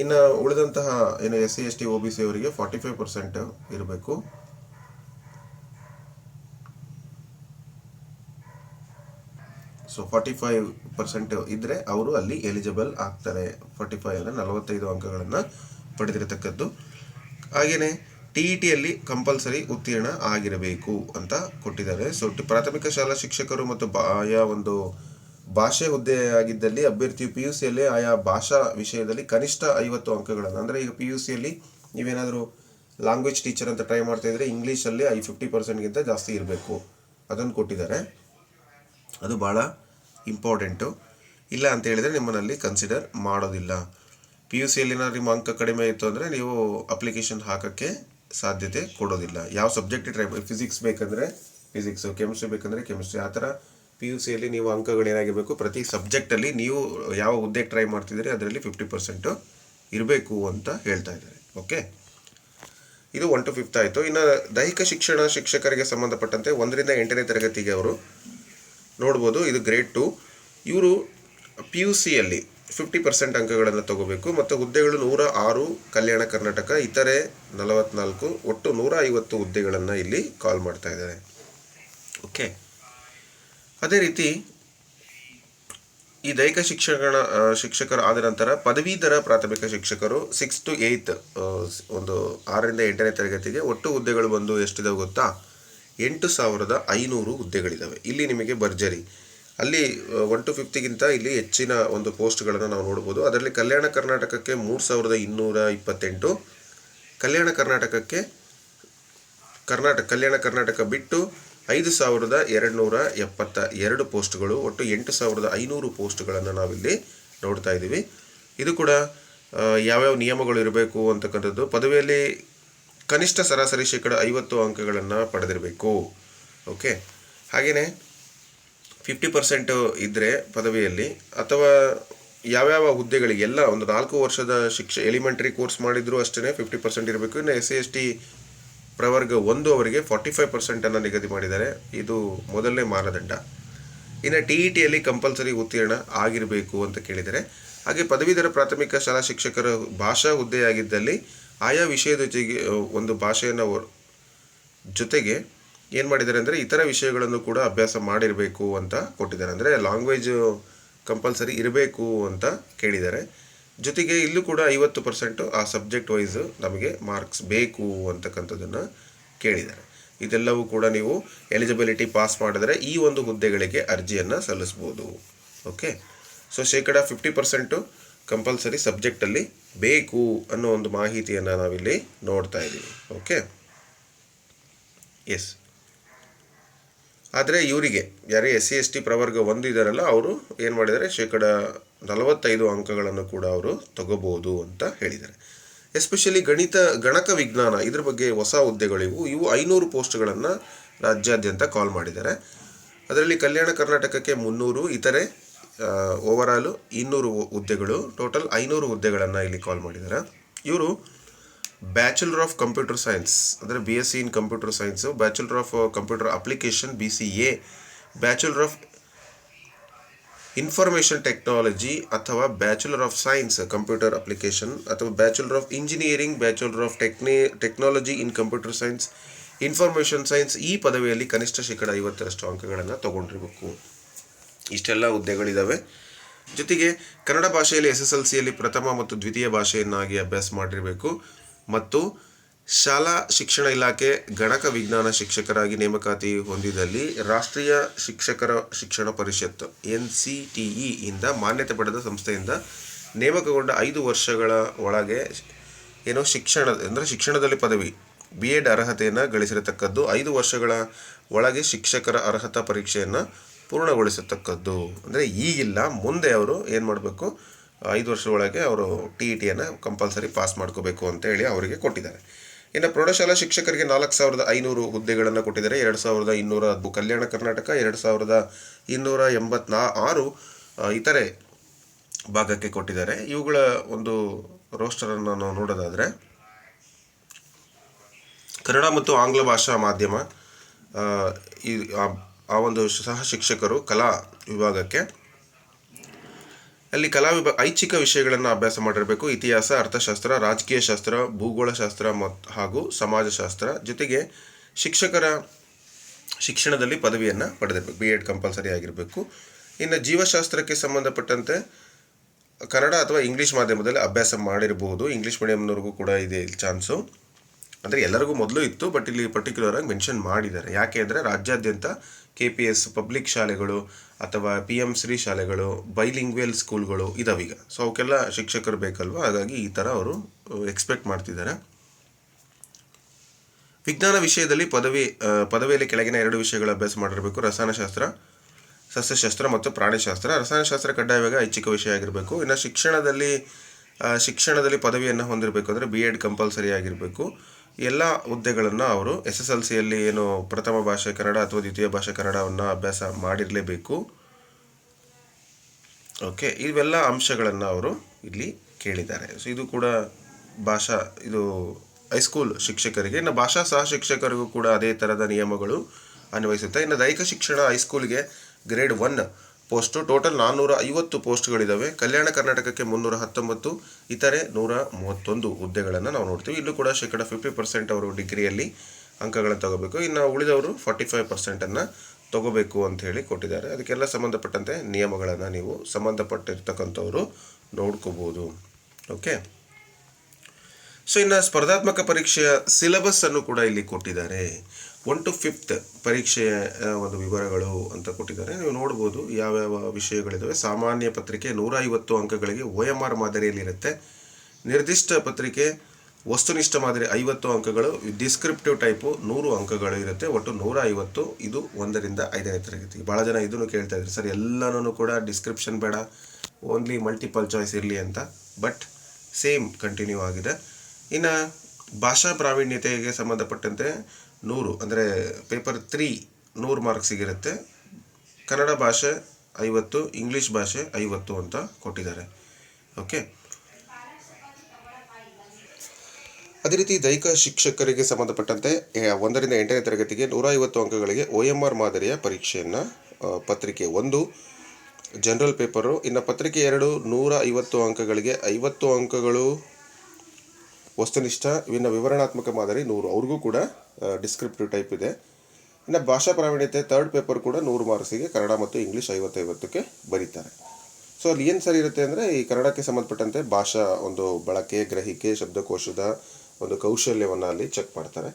ಇನ್ನು ಉಳಿದಂತಹ ಏನು SC ST OBC ಅವರಿಗೆ 45% ಇರಬೇಕು. ಸೊ 45% ಇದ್ದರೆ ಅವರು ಅಲ್ಲಿ ಎಲಿಜಿಬಲ್ ಆಗ್ತಾರೆ. 45 ಅಂದರೆ 45 ಅಂಕಗಳನ್ನು ಪಡೆದಿರತಕ್ಕದ್ದು. ಹಾಗೆಯೇ TETಯಲ್ಲಿ ಕಂಪಲ್ಸರಿ ಉತ್ತೀರ್ಣ ಆಗಿರಬೇಕು ಅಂತ ಕೊಟ್ಟಿದ್ದಾರೆ. ಸೊ ಪ್ರಾಥಮಿಕ ಶಾಲಾ ಶಿಕ್ಷಕರು ಮತ್ತು ಆಯಾ ಒಂದು ಭಾಷೆ ಹುದ್ದೆ ಆಗಿದ್ದಲ್ಲಿ ಅಭ್ಯರ್ಥಿಯು PUCಯಲ್ಲಿ ಆಯಾ ಭಾಷಾ ವಿಷಯದಲ್ಲಿ ಕನಿಷ್ಠ 50 ಅಂಕಗಳನ್ನು, ಅಂದರೆ ಈಗ PUCಯಲ್ಲಿ ನೀವೇನಾದರೂ ಲ್ಯಾಂಗ್ವೇಜ್ ಟೀಚರ್ ಅಂತ ಟ್ರೈ ಮಾಡ್ತಾ ಇದ್ದರೆ ಇಂಗ್ಲೀಷಲ್ಲಿ 50%ಗಿಂತ ಜಾಸ್ತಿ ಇರಬೇಕು, ಅದನ್ನು ಕೊಟ್ಟಿದ್ದಾರೆ. ಅದು ಭಾಳ ಇಂಪಾರ್ಟೆಂಟು. ಇಲ್ಲ ಅಂತ ಹೇಳಿದರೆ ನಿಮ್ಮನ್ನಲ್ಲಿ ಕನ್ಸಿಡರ್ ಮಾಡೋದಿಲ್ಲ. PUCಯಲ್ಲಿ ನಿಮ್ಮ ಅಂಕ ಕಡಿಮೆ ಇತ್ತು ಅಂದರೆ ನೀವು ಅಪ್ಲಿಕೇಶನ್ ಹಾಕೋಕ್ಕೆ ಸಾಧ್ಯತೆ ಕೊಡೋದಿಲ್ಲ. ಯಾವ ಸಬ್ಜೆಕ್ಟ್ ಟ್ರೈ, ಫಿಸಿಕ್ಸ್ ಬೇಕಂದರೆ ಫಿಸಿಕ್ಸು, ಕೆಮಿಸ್ಟ್ರಿ ಬೇಕಂದರೆ ಕೆಮಿಸ್ಟ್ರಿ, ಆ ಥರ PUCಯಲ್ಲಿ ನೀವು ಅಂಕಗಳೇನಾಗಿರಬೇಕು, ಪ್ರತಿ ಸಬ್ಜೆಕ್ಟಲ್ಲಿ ನೀವು ಯಾವ ಹುದ್ದೆಗೆ ಟ್ರೈ ಮಾಡ್ತಿದ್ದೀರಿ ಅದರಲ್ಲಿ 50% ಇರಬೇಕು ಅಂತ ಹೇಳ್ತಾ ಇದ್ದಾರೆ. ಓಕೆ, ಇದು 1 to 5 ಆಯಿತು. ಇನ್ನು ದೈಹಿಕ ಶಿಕ್ಷಣ ಶಿಕ್ಷಕರಿಗೆ ಸಂಬಂಧಪಟ್ಟಂತೆ 1 ರಿಂದ 8ನೇ ತರಗತಿಗೆ ಅವರು ನೋಡ್ಬೋದು. ಇದು ಗ್ರೇಡ್ 2. ಇವರು PUCಯಲ್ಲಿ 50% ಅಂಕಗಳನ್ನು ತಗೋಬೇಕು. ಮತ್ತು ಹುದ್ದೆಗಳು 106 ಕಲ್ಯಾಣ ಕರ್ನಾಟಕ, ಇತರೆ 44, ಒಟ್ಟು 150 ಹುದ್ದೆಗಳನ್ನು ಇಲ್ಲಿ ಕಾಲ್ ಮಾಡ್ತಾ ಇದ್ದಾರೆ. ಓಕೆ. ಅದೇ ರೀತಿ ಈ ದೈಹಿಕ ಶಿಕ್ಷಕರು ಆದ ನಂತರ ಪದವೀಧರ ಪ್ರಾಥಮಿಕ ಶಿಕ್ಷಕರು 6 to 8 ಒಂದು 6 ರಿಂದ 8ನೇ ತರಗತಿಗೆ ಒಟ್ಟು ಹುದ್ದೆಗಳು ಬಂದು ಎಷ್ಟಿದಾವೆ ಗೊತ್ತಾ? 8,500 ಹುದ್ದೆಗಳಿದ್ದಾವೆ. ಇಲ್ಲಿ ನಿಮಗೆ ಭರ್ಜರಿ. ಅಲ್ಲಿ 1 to 5ಗಿಂತ ಇಲ್ಲಿ ಹೆಚ್ಚಿನ ಒಂದು ಪೋಸ್ಟ್ಗಳನ್ನು ನಾವು ನೋಡ್ಬೋದು. ಅದರಲ್ಲಿ ಕಲ್ಯಾಣ ಕರ್ನಾಟಕಕ್ಕೆ 3,228, ಕಲ್ಯಾಣ ಕರ್ನಾಟಕ ಬಿಟ್ಟು 5,272 ಪೋಸ್ಟ್ಗಳು, ಒಟ್ಟು 8,500 ಪೋಸ್ಟ್ಗಳನ್ನು ನಾವಿಲ್ಲಿ ನೋಡ್ತಾ ಇದ್ದೀವಿ. ಇದು ಕೂಡ ಯಾವ್ಯಾವ ನಿಯಮಗಳು ಇರಬೇಕು ಅಂತಕ್ಕಂಥದ್ದು, ಪದವಿಯಲ್ಲಿ ಕನಿಷ್ಠ ಸರಾಸರಿ 50% ಅಂಕಗಳನ್ನು ಪಡೆದಿರಬೇಕು. ಓಕೆ. ಹಾಗೆಯೇ 50% ಇದ್ದರೆ ಪದವಿಯಲ್ಲಿ, ಅಥವಾ ಯಾವ್ಯಾವ ಹುದ್ದೆಗಳಿಗೆಲ್ಲ ಒಂದು 4 ವರ್ಷದ ಎಲಿಮೆಂಟರಿ ಕೋರ್ಸ್ ಮಾಡಿದರೂ ಅಷ್ಟೇ 50% ಇರಬೇಕು. ಇನ್ನು SC ST ಪ್ರವರ್ಗ 1 ಅವರಿಗೆ 45% ನಿಗದಿ ಮಾಡಿದ್ದಾರೆ. ಇದು ಮೊದಲನೇ ಮಾನದಂಡ. ಇನ್ನು TETಯಲ್ಲಿ ಕಂಪಲ್ಸರಿ ಉತ್ತೀರ್ಣ ಆಗಿರಬೇಕು ಅಂತ ಕೇಳಿದರೆ. ಹಾಗೆ ಪದವೀಧರ ಪ್ರಾಥಮಿಕ ಶಾಲಾ ಶಿಕ್ಷಕರ ಭಾಷಾ ಹುದ್ದೆಯಾಗಿದ್ದಲ್ಲಿ ಆಯಾ ವಿಷಯದ ಜೊತೆಗೆ ಒಂದು ಭಾಷೆಯನ್ನು ಜೊತೆಗೆ ಏನು ಮಾಡಿದ್ದಾರೆ ಅಂದರೆ ಇತರ ವಿಷಯಗಳನ್ನು ಕೂಡ ಅಭ್ಯಾಸ ಮಾಡಿರಬೇಕು ಅಂತ ಕೊಟ್ಟಿದ್ದಾರೆ. ಅಂದರೆ ಲ್ಯಾಂಗ್ವೇಜು ಕಂಪಲ್ಸರಿ ಇರಬೇಕು ಅಂತ ಕೇಳಿದ್ದಾರೆ. ಜೊತೆಗೆ ಇಲ್ಲೂ ಕೂಡ 50% ಆ ಸಬ್ಜೆಕ್ಟ್ ವೈಸ್ ನಮಗೆ ಮಾರ್ಕ್ಸ್ ಬೇಕು ಅಂತಕ್ಕಂಥದ್ದನ್ನು ಕೇಳಿದ್ದಾರೆ. ಇದೆಲ್ಲವೂ ಕೂಡ ನೀವು ಎಲಿಜಿಬಿಲಿಟಿ ಪಾಸ್ ಮಾಡಿದರೆ ಈ ಒಂದು ಹುದ್ದೆಗಳಿಗೆ ಅರ್ಜಿಯನ್ನು ಸಲ್ಲಿಸ್ಬೋದು. ಓಕೆ. ಸೊ 50% ಕಂಪಲ್ಸರಿ ಸಬ್ಜೆಕ್ಟಲ್ಲಿ ಬೇಕು ಅನ್ನೋ ಒಂದು ಮಾಹಿತಿಯನ್ನು ನಾವಿಲ್ಲಿ ನೋಡ್ತಾ ಇದ್ದೀವಿ. ಓಕೆ. ಎಸ್. ಆದರೆ ಇವರಿಗೆ ಯಾರೇ SC ST ಪ್ರವರ್ಗ 1 ಇದ್ದಾರಲ್ಲ ಅವರು ಏನು ಮಾಡಿದ್ದಾರೆ, 45% ಅಂಕಗಳನ್ನು ಕೂಡ ಅವರು ತಗೋಬಹುದು ಅಂತ ಹೇಳಿದ್ದಾರೆ. ಎಸ್ಪೆಷಲಿ ಗಣಕ ವಿಜ್ಞಾನ ಇದ್ರ ಬಗ್ಗೆ ಹೊಸ ಹುದ್ದೆಗಳಿವು 500 ಪೋಸ್ಟ್ಗಳನ್ನು ರಾಜ್ಯಾದ್ಯಂತ ಕಾಲ್ ಮಾಡಿದ್ದಾರೆ. ಅದರಲ್ಲಿ ಕಲ್ಯಾಣ ಕರ್ನಾಟಕಕ್ಕೆ 300, ಇತರೆ ಓವರಾಲು 200 ಹುದ್ದೆಗಳು, ಟೋಟಲ್ 500 ಹುದ್ದೆಗಳನ್ನು ಇಲ್ಲಿ ಕಾಲ್ ಮಾಡಿದ್ದಾರೆ. ಇವರು ಬ್ಯಾಚುಲರ್ ಆಫ್ ಕಂಪ್ಯೂಟರ್ ಸೈನ್ಸ್ ಅಂದರೆ BSc in computer science, bachelor of computer application BCA, bachelor of information technology ಅಥವಾ bachelor of science computer application ಅಥವಾ bachelor of engineering, bachelor of technology in computer science, information science ಈ ಪದವಿಯಲ್ಲಿ ಕನಿಷ್ಠ 50% ಅಂಕಗಳನ್ನು ತಗೊಂಡಿರಬೇಕು. ಇಷ್ಟೆಲ್ಲ ಹುದ್ದೆಗಳಿದ್ದಾವೆ. ಜೊತೆಗೆ ಕನ್ನಡ ಭಾಷೆಯಲ್ಲಿ SSLCಯಲ್ಲಿ ಪ್ರಥಮ ಮತ್ತು ದ್ವಿತೀಯ ಭಾಷೆಯನ್ನಾಗಿ ಅಭ್ಯಾಸ ಮಾಡಿರಬೇಕು ಮತ್ತು ಶಾಲಾ ಶಿಕ್ಷಣ ಇಲಾಖೆ ಗಣಕ ವಿಜ್ಞಾನ ಶಿಕ್ಷಕರಾಗಿ ನೇಮಕಾತಿ ಹೊಂದಿದಲ್ಲಿ ರಾಷ್ಟ್ರೀಯ ಶಿಕ್ಷಕರ ಶಿಕ್ಷಣ ಪರಿಷತ್ NCTE ಇಂದ ಮಾನ್ಯತೆ ಪಡೆದ ಸಂಸ್ಥೆಯಿಂದ ನೇಮಕಗೊಂಡ 5 ವರ್ಷಗಳ ಒಳಗೆ ಶಿಕ್ಷಣದಲ್ಲಿ ಪದವಿ B.Ed ಅರ್ಹತೆಯನ್ನು ಗಳಿಸಿರತಕ್ಕದ್ದು, 5 ವರ್ಷಗಳ ಒಳಗೆ ಶಿಕ್ಷಕರ ಅರ್ಹತಾ ಪರೀಕ್ಷೆಯನ್ನು ಪೂರ್ಣಗೊಳಿಸತಕ್ಕದ್ದು. ಅಂದರೆ ಈಗಿಲ್ಲ, ಮುಂದೆ ಅವರು ಏನು ಮಾಡಬೇಕು, 5 ವರ್ಷದ ಒಳಗೆ ಅವರು TETಯನ್ನು ಕಂಪಲ್ಸರಿ ಪಾಸ್ ಮಾಡ್ಕೋಬೇಕು ಅಂತ ಹೇಳಿ ಅವರಿಗೆ ಕೊಟ್ಟಿದ್ದಾರೆ. ಇನ್ನು ಪ್ರೌಢಶಾಲಾ ಶಿಕ್ಷಕರಿಗೆ 4500 ಹುದ್ದೆಗಳನ್ನು ಕೊಟ್ಟಿದ್ದಾರೆ. 2210 ಕಲ್ಯಾಣ ಕರ್ನಾಟಕ, 2286 ಇತರೆ ಭಾಗಕ್ಕೆ ಕೊಟ್ಟಿದ್ದಾರೆ. ಇವುಗಳ ಒಂದು ರೋಸ್ಟರನ್ನು ನಾವು ನೋಡೋದಾದರೆ ಕನ್ನಡ ಮತ್ತು ಆಂಗ್ಲ ಭಾಷಾ ಮಾಧ್ಯಮ ಆ ಒಂದು ಸಹ ಶಿಕ್ಷಕರು ಕಲಾ ವಿಭಾಗಕ್ಕೆ, ಅಲ್ಲಿ ಕಲಾ ಐಚ್ಛಿಕ ವಿಷಯಗಳನ್ನು ಅಭ್ಯಾಸ ಮಾಡಿರಬೇಕು. ಇತಿಹಾಸ, ಅರ್ಥಶಾಸ್ತ್ರ, ರಾಜಕೀಯ ಶಾಸ್ತ್ರ, ಭೂಗೋಳಶಾಸ್ತ್ರ ಹಾಗೂ ಸಮಾಜಶಾಸ್ತ್ರ. ಜೊತೆಗೆ ಶಿಕ್ಷಕರ ಶಿಕ್ಷಣದಲ್ಲಿ ಪದವಿಯನ್ನು ಪಡೆದಿರಬೇಕು, B.Ed ಕಂಪಲ್ಸರಿ ಆಗಿರಬೇಕು. ಇನ್ನು ಜೀವಶಾಸ್ತ್ರಕ್ಕೆ ಸಂಬಂಧಪಟ್ಟಂತೆ ಕನ್ನಡ ಅಥವಾ ಇಂಗ್ಲೀಷ್ ಮಾಧ್ಯಮದಲ್ಲಿ ಅಭ್ಯಾಸ ಮಾಡಿರಬಹುದು. ಇಂಗ್ಲೀಷ್ ಮೀಡಿಯಂನವ್ರಿಗೂ ಕೂಡ ಇದೆ ಚಾನ್ಸು. ಅಂದರೆ ಎಲ್ಲರಿಗೂ ಮೊದಲು ಇತ್ತು, ಬಟ್ ಇಲ್ಲಿ ಪರ್ಟಿಕ್ಯುಲರ್ ಆಗಿ ಮೆನ್ಷನ್ ಮಾಡಿದ್ದಾರೆ. ಯಾಕೆ ಅಂದರೆ ರಾಜ್ಯಾದ್ಯಂತ KPS ಪಬ್ಲಿಕ್ ಶಾಲೆಗಳು ಅಥವಾ PM ಶ್ರೀ ಶಾಲೆಗಳು, ಬೈಲಿಂಗ್ವೇಲ್ ಸ್ಕೂಲ್ಗಳು ಇದಾವೀಗ. ಸೊ ಅವಕ್ಕೆಲ್ಲ ಶಿಕ್ಷಕರು ಬೇಕಲ್ವ, ಹಾಗಾಗಿ ಈ ಥರ ಅವರು ಎಕ್ಸ್ಪೆಕ್ಟ್ ಮಾಡ್ತಿದ್ದಾರೆ. ವಿಜ್ಞಾನ ವಿಷಯದಲ್ಲಿ ಪದವಿಯಲ್ಲಿ ಕೆಳಗಿನ 2 ವಿಷಯಗಳ ಅಭ್ಯಾಸ ಮಾಡಿರಬೇಕು: ರಸಾಯನಶಾಸ್ತ್ರ, ಸಸ್ಯಶಾಸ್ತ್ರ ಮತ್ತು ಪ್ರಾಣಿಶಾಸ್ತ್ರ. ರಸಾಯನಶಾಸ್ತ್ರ ಕಡ್ಡಾಯವಾಗಿ ಐಚ್ಛಿಕ ವಿಷಯ ಆಗಿರಬೇಕು. ಇನ್ನು ಶಿಕ್ಷಣದಲ್ಲಿ ಪದವಿಯನ್ನು ಹೊಂದಿರಬೇಕು ಅಂದರೆ B.Ed ಕಂಪಲ್ಸರಿ ಆಗಿರಬೇಕು. ಎಲ್ಲ ಹುದ್ದೆಗಳನ್ನು ಅವರು SSLCಯಲ್ಲಿ ಏನು ಪ್ರಥಮ ಭಾಷೆ ಕನ್ನಡ ಅಥವಾ ದ್ವಿತೀಯ ಭಾಷೆ ಕನ್ನಡವನ್ನು ಅಭ್ಯಾಸ ಮಾಡಿರಲೇಬೇಕು. ಓಕೆ, ಇವೆಲ್ಲ ಅಂಶಗಳನ್ನು ಅವರು ಇಲ್ಲಿ ಕೇಳಿದ್ದಾರೆ. ಸೊ ಇದು ಕೂಡ ಇದು ಹೈಸ್ಕೂಲ್ ಶಿಕ್ಷಕರಿಗೆ. ಇನ್ನು ಭಾಷಾ ಸಹ ಶಿಕ್ಷಕರಿಗೂ ಕೂಡ ಅದೇ ಥರದ ನಿಯಮಗಳು ಅನ್ವಯಿಸುತ್ತೆ. ಇನ್ನು ದೈಹಿಕ ಶಿಕ್ಷಣ ಹೈಸ್ಕೂಲ್ಗೆ ಗ್ರೇಡ್ 1 ಪೋಸ್ಟು, ಟೋಟಲ್ 450 ಪೋಸ್ಟ್ಗಳಿದ್ದಾವೆ. ಕಲ್ಯಾಣ ಕರ್ನಾಟಕಕ್ಕೆ 319, ಇತರೆ 131 ಹುದ್ದೆಗಳನ್ನು ನಾವು ನೋಡ್ತೀವಿ. ಇಲ್ಲೂ ಕೂಡ 50% ಅವರು ಡಿಗ್ರಿಯಲ್ಲಿ ಅಂಕಗಳನ್ನು ತಗೋಬೇಕು. ಇನ್ನು ಉಳಿದವರು 45%ಅನ್ನು ತಗೋಬೇಕು ಅಂತ ಹೇಳಿ ಕೊಟ್ಟಿದ್ದಾರೆ. ಅದಕ್ಕೆಲ್ಲ ಸಂಬಂಧಪಟ್ಟಂತೆ ನಿಯಮಗಳನ್ನು ನೀವು ಸಂಬಂಧಪಟ್ಟಿರ್ತಕ್ಕಂಥವರು ನೋಡ್ಕೋಬೋದು. ಓಕೆ, ಸೊ ಇನ್ನು ಸ್ಪರ್ಧಾತ್ಮಕ ಪರೀಕ್ಷೆಯ ಸಿಲೆಬಸ್ಸನ್ನು ಕೂಡ ಇಲ್ಲಿ ಕೊಟ್ಟಿದ್ದಾರೆ. 1 to 5th ಪರೀಕ್ಷೆಯ ಒಂದು ವಿವರಗಳು ಅಂತ ಕೊಟ್ಟಿದ್ದಾರೆ. ನೀವು ನೋಡ್ಬೋದು ಯಾವ್ಯಾವ ವಿಷಯಗಳಿದ್ದಾವೆ. ಸಾಮಾನ್ಯ ಪತ್ರಿಕೆ 150 ಅಂಕಗಳಿಗೆ OMR ಮಾದರಿಯಲ್ಲಿರುತ್ತೆ. ನಿರ್ದಿಷ್ಟ ಪತ್ರಿಕೆ ವಸ್ತುನಿಷ್ಠ ಮಾದರಿ 50 ಅಂಕಗಳು, ಡಿಸ್ಕ್ರಿಪ್ಟಿವ್ ಟೈಪು 100 ಅಂಕಗಳು ಇರುತ್ತೆ. ಒಟ್ಟು 150. ಇದು 1 ರಿಂದ 5ನೇ ತರಗತಿಗೆ. ಭಾಳ ಜನ ಇದನ್ನು ಕೇಳ್ತಾ ಇದ್ದಾರೆ, ಸರ್ ಎಲ್ಲನೂ ಕೂಡ ಡಿಸ್ಕ್ರಿಪ್ಷನ್ ಬೇಡ, ಓನ್ಲಿ ಮಲ್ಟಿಪಲ್ ಚಾಯ್ಸ್ ಇರಲಿ ಅಂತ. ಬಟ್ ಸೇಮ್ ಕಂಟಿನ್ಯೂ ಆಗಿದೆ. ಇನ್ನು ಭಾಷಾ ಪ್ರಾವೀಣ್ಯತೆಗೆ ಸಂಬಂಧಪಟ್ಟಂತೆ 100 ಅಂದರೆ ಪೇಪರ್ 3 100 ಮಾರ್ಕ್ಸಿಗಿರುತ್ತೆ. ಕನ್ನಡ ಭಾಷೆ 50, ಇಂಗ್ಲೀಷ್ ಭಾಷೆ 50 ಅಂತ ಕೊಟ್ಟಿದ್ದಾರೆ. ಓಕೆ, ಅದೇ ರೀತಿ ದೈಹಿಕ ಶಿಕ್ಷಕರಿಗೆ ಸಂಬಂಧಪಟ್ಟಂತೆ 1 ರಿಂದ 8ನೇ ತರಗತಿಗೆ 150 ಅಂಕಗಳಿಗೆ OMR ಮಾದರಿಯ ಪರೀಕ್ಷೆಯನ್ನು, ಪತ್ರಿಕೆ 1 ಜನರಲ್ ಪೇಪರು. ಇನ್ನು ಪತ್ರಿಕೆ 2 150 ಅಂಕಗಳಿಗೆ 50 ಅಂಕಗಳು ವಸ್ತುನಿಷ್ಠ, ಇನ್ನು ವಿವರಣಾತ್ಮಕ ಮಾದರಿ 100, ಅವ್ರಿಗೂ ಕೂಡ ಡಿಸ್ಕ್ರಿಪ್ಟಿವ್ ಟೈಪ್ ಇದೆ. ಇನ್ನು ಭಾಷಾ ಪ್ರಾವೀಣ್ಯತೆ 3rd ಪೇಪರ್ ಕೂಡ 100 ಮಾರ್ಕ್ಸಿಗೆ ಕನ್ನಡ ಮತ್ತು ಇಂಗ್ಲೀಷ್ 50-50ಕ್ಕೆ ಬರೀತಾರೆ. ಸೊ ಅಲ್ಲಿ ಏನು ಸರಿ ಇರುತ್ತೆ ಅಂದರೆ ಈ ಕನ್ನಡಕ್ಕೆ ಸಂಬಂಧಪಟ್ಟಂತೆ ಭಾಷಾ ಒಂದು ಬಳಕೆ, ಗ್ರಹಿಕೆ, ಶಬ್ದಕೋಶದ ಒಂದು ಕೌಶಲ್ಯವನ್ನು ಅಲ್ಲಿ ಚೆಕ್ ಮಾಡ್ತಾರೆ.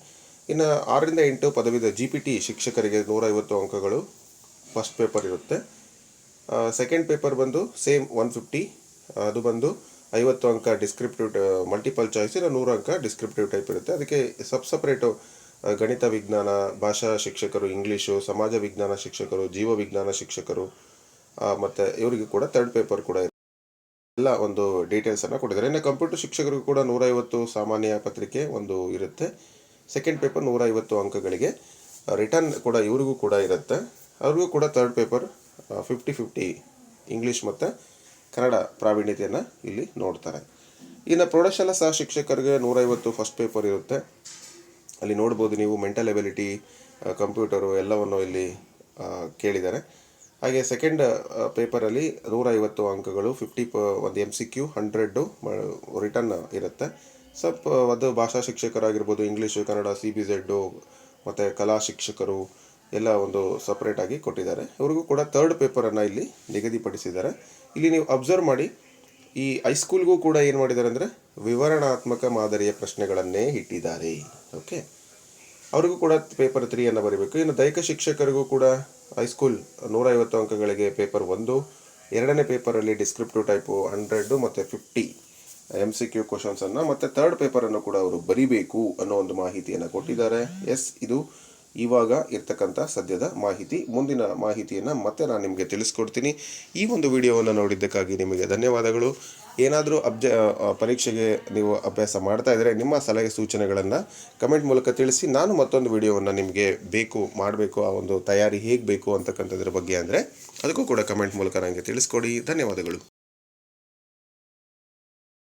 ಇನ್ನು 6 ರಿಂದ 8 ಪದವಿದ GPT ಶಿಕ್ಷಕರಿಗೆ 150 ಅಂಕಗಳು ಫಸ್ಟ್ ಪೇಪರ್ ಇರುತ್ತೆ. ಸೆಕೆಂಡ್ ಪೇಪರ್ ಬಂದು ಸೇಮ್ 150, ಅದು ಬಂದು 50 ಅಂಕ ಡಿಸ್ಕ್ರಿಪ್ಟಿವ್ ಮಲ್ಟಿಪಲ್ ಚಾಯ್ಸ್, ಇಲ್ಲ 100 ಅಂಕ ಡಿಸ್ಕ್ರಿಪ್ಟಿವ್ ಟೈಪ್ ಇರುತ್ತೆ. ಅದಕ್ಕೆ ಸಪ್ರೇಟು ಗಣಿತ ವಿಜ್ಞಾನ, ಭಾಷಾ ಶಿಕ್ಷಕರು, ಇಂಗ್ಲೀಷು, ಸಮಾಜ ವಿಜ್ಞಾನ ಶಿಕ್ಷಕರು, ಜೀವ ವಿಜ್ಞಾನ ಶಿಕ್ಷಕರು ಮತ್ತು ಇವರಿಗೆ ಕೂಡ ಥರ್ಡ್ ಪೇಪರ್ ಕೂಡ ಎಲ್ಲ ಒಂದು ಡೀಟೇಲ್ಸನ್ನು ಕೊಟ್ಟಿದ್ದಾರೆ. ಇನ್ನು ಕಂಪ್ಯೂಟರ್ ಶಿಕ್ಷಕರಿಗೂ ಕೂಡ 150 ಸಾಮಾನ್ಯ ಪತ್ರಿಕೆ ಒಂದು ಇರುತ್ತೆ. Second paper 150 ಅಂಕಗಳಿಗೆ. ರಿಟರ್ನ್ ಕೂಡ ಇವರಿಗೂ ಕೂಡ ಇರುತ್ತೆ. ಅವ್ರಿಗೂ ಕೂಡ ಥರ್ಡ್ ಪೇಪರ್ 50-50 ಇಂಗ್ಲೀಷ್ ಮತ್ತು ಕನ್ನಡ ಪ್ರಾವೀಣ್ಯತೆಯನ್ನು ಇಲ್ಲಿ ನೋಡ್ತಾರೆ. ಇನ್ನು ಪ್ರೌಢಶಾಲಾ ಸಹ ಶಿಕ್ಷಕರಿಗೆ 150 ಫಸ್ಟ್ ಪೇಪರ್ ಇರುತ್ತೆ. ಅಲ್ಲಿ ನೋಡ್ಬೋದು ನೀವು ಮೆಂಟಲ್ ಎಬಿಲಿಟಿ, ಕಂಪ್ಯೂಟರು ಎಲ್ಲವನ್ನು ಇಲ್ಲಿ ಕೇಳಿದ್ದಾರೆ. ಹಾಗೆ ಸೆಕೆಂಡ್ ಪೇಪರಲ್ಲಿ 150 ಅಂಕಗಳು, 50 ಒಂದು MCQ, 100 ರಿಟರ್ನ್ ಇರುತ್ತೆ. ಸ್ವಲ್ಪ ಅದು ಭಾಷಾ ಶಿಕ್ಷಕರಾಗಿರ್ಬೋದು, ಇಂಗ್ಲೀಷು, ಕನ್ನಡ, CBZ ಮತ್ತು ಕಲಾ ಶಿಕ್ಷಕರು ಎಲ್ಲ ಒಂದು ಸಪ್ರೇಟಾಗಿ ಕೊಟ್ಟಿದ್ದಾರೆ. ಇವ್ರಿಗೂ ಕೂಡ ಥರ್ಡ್ ಪೇಪರನ್ನು ಇಲ್ಲಿ ನಿಗದಿಪಡಿಸಿದ್ದಾರೆ. ಇಲ್ಲಿ ನೀವು ಅಬ್ಸರ್ವ್ ಮಾಡಿ, ಈ ಹೈಸ್ಕೂಲ್ಗೂ ಕೂಡ ಏನು ಮಾಡಿದ್ದಾರೆ ಅಂದರೆ ವಿವರಣಾತ್ಮಕ ಮಾದರಿಯ ಪ್ರಶ್ನೆಗಳನ್ನೇ ಇಟ್ಟಿದ್ದಾರೆ. ಓಕೆ, ಅವ್ರಿಗೂ ಕೂಡ ಪೇಪರ್ 3 ಬರೀಬೇಕು. ಇನ್ನು ದೈಹಿಕ ಶಿಕ್ಷಕರಿಗೂ ಕೂಡ ಹೈಸ್ಕೂಲ್ 150 ಅಂಕಗಳಿಗೆ ಪೇಪರ್ 1, ಎರಡನೇ ಪೇಪರಲ್ಲಿ ಡಿಸ್ಕ್ರಿಪ್ಟಿವ್ ಟೈಪು 100 ಮತ್ತು 50 MCQ ಕ್ವಶನ್ಸನ್ನು ಮತ್ತು ಥರ್ಡ್ ಪೇಪರನ್ನು ಕೂಡ ಅವರು ಬರೀಬೇಕು ಅನ್ನೋ ಒಂದು ಮಾಹಿತಿಯನ್ನು ಕೊಟ್ಟಿದ್ದಾರೆ. ಇದು ಇವಾಗ ಇರ್ತಕ್ಕಂಥ ಸದ್ಯದ ಮಾಹಿತಿ. ಮುಂದಿನ ಮಾಹಿತಿಯನ್ನು ಮತ್ತೆ ನಾನು ನಿಮಗೆ ತಿಳಿಸ್ಕೊಡ್ತೀನಿ. ಈ ಒಂದು ವಿಡಿಯೋವನ್ನು ನೋಡಿದ್ದಕ್ಕಾಗಿ ನಿಮಗೆ ಧನ್ಯವಾದಗಳು. ಏನಾದರೂ ಪರೀಕ್ಷೆಗೆ ನೀವು ಅಭ್ಯಾಸ ಮಾಡ್ತಾ ಇದ್ದರೆ ನಿಮ್ಮ ಸಲಹೆ ಸೂಚನೆಗಳನ್ನು ಕಮೆಂಟ್ ಮೂಲಕ ತಿಳಿಸಿ. ನಾನು ಮತ್ತೊಂದು ವಿಡಿಯೋವನ್ನು ನಿಮಗೆ ಮಾಡಬೇಕು, ಆ ಒಂದು ತಯಾರಿ ಹೇಗೆ ಬೇಕು ಅಂತಕ್ಕಂಥದ್ರ ಬಗ್ಗೆ ಅಂದರೆ ಅದಕ್ಕೂ ಕೂಡ ಕಮೆಂಟ್ ಮೂಲಕ ನನಗೆ ತಿಳಿಸ್ಕೊಡಿ. ಧನ್ಯವಾದಗಳು.